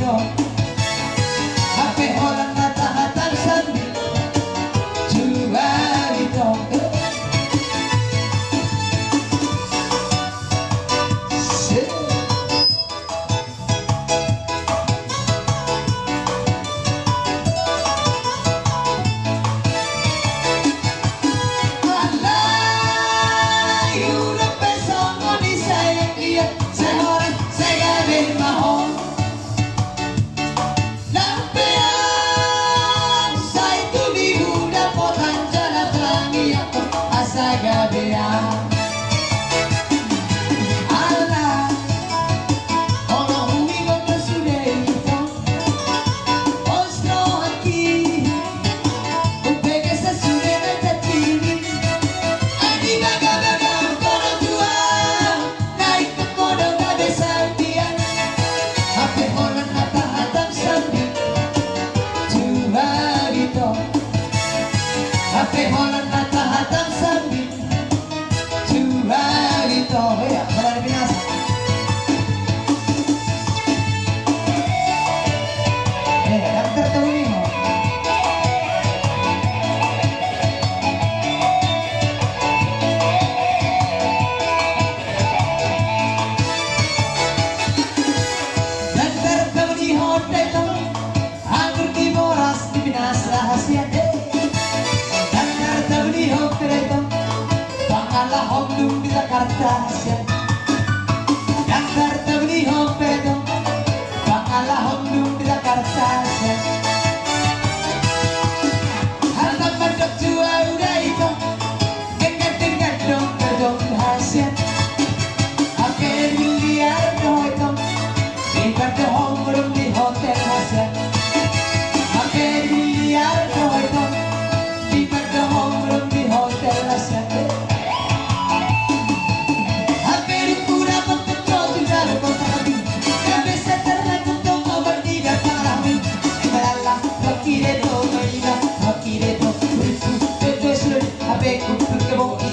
ito Happy holang mata-hatang sabi Jua ito Kartasya yang tertebni hopedo bakalah hondum di Kartasya harta pendok jua udah itu dengan dong kedong hasil ape miliar doito di kedong belum di hotel hasil ape miliar doito di kedong belum di hotel hasil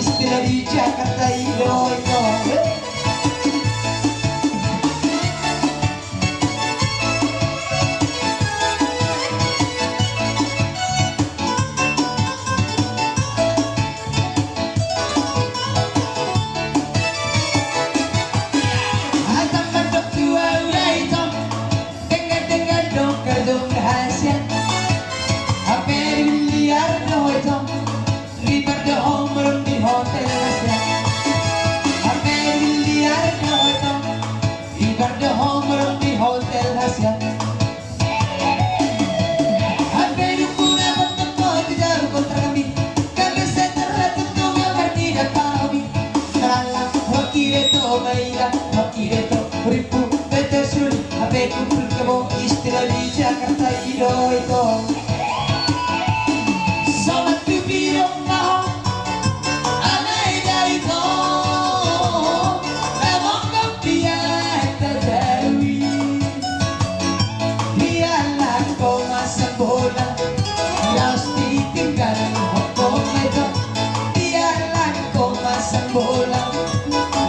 istilah di Jakarta itu Hatam mandok dua udah itu dengan dong kedong rahasia hape miliar dong itu ribar dong belum di hotel Asia hape miliar dong itu ribar dong belum di hotel Asia hape dukuna bertemu di jauh kontra kami setelah tentu gambar tidak kami kalah wakil itu maila wakil itu ribu betul hape kumpul kebo istilah di Jakarta itu Somat bibirong maho Anay darito Namang kapiyan tadawi Hiyalan ko masang bola Laos titinggan hokong ito Hiyalan ko masang bola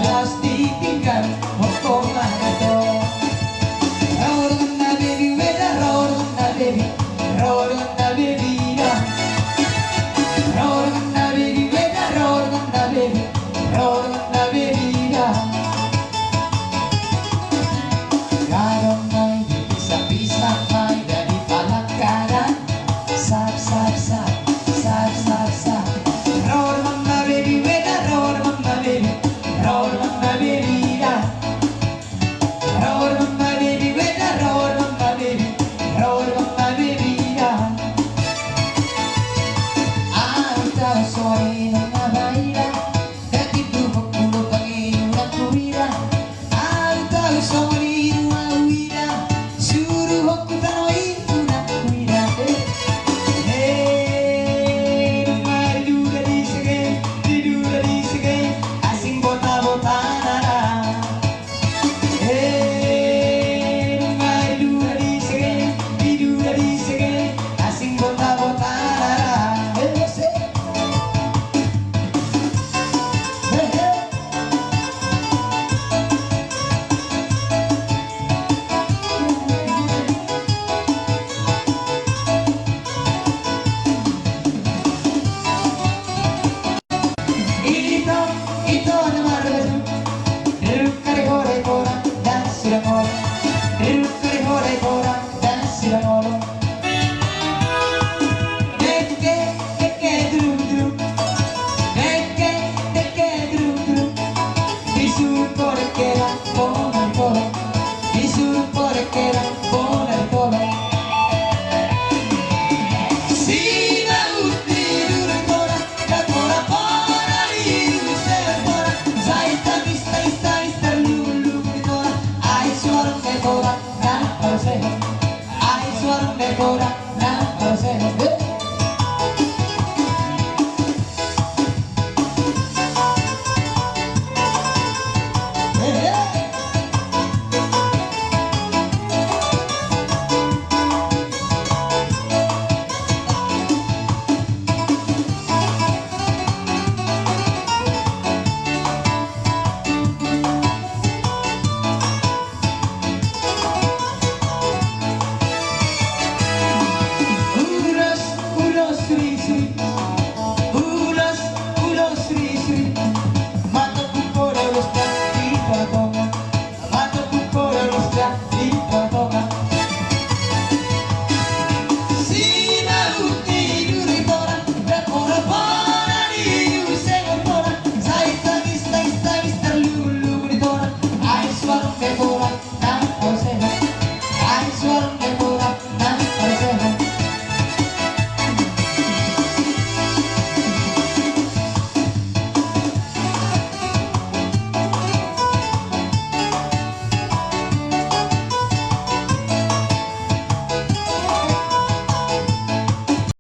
Laos titinggan hokong ito Roll on na baby with a roll on na baby Roll on na baby warung dekora, nang kau senang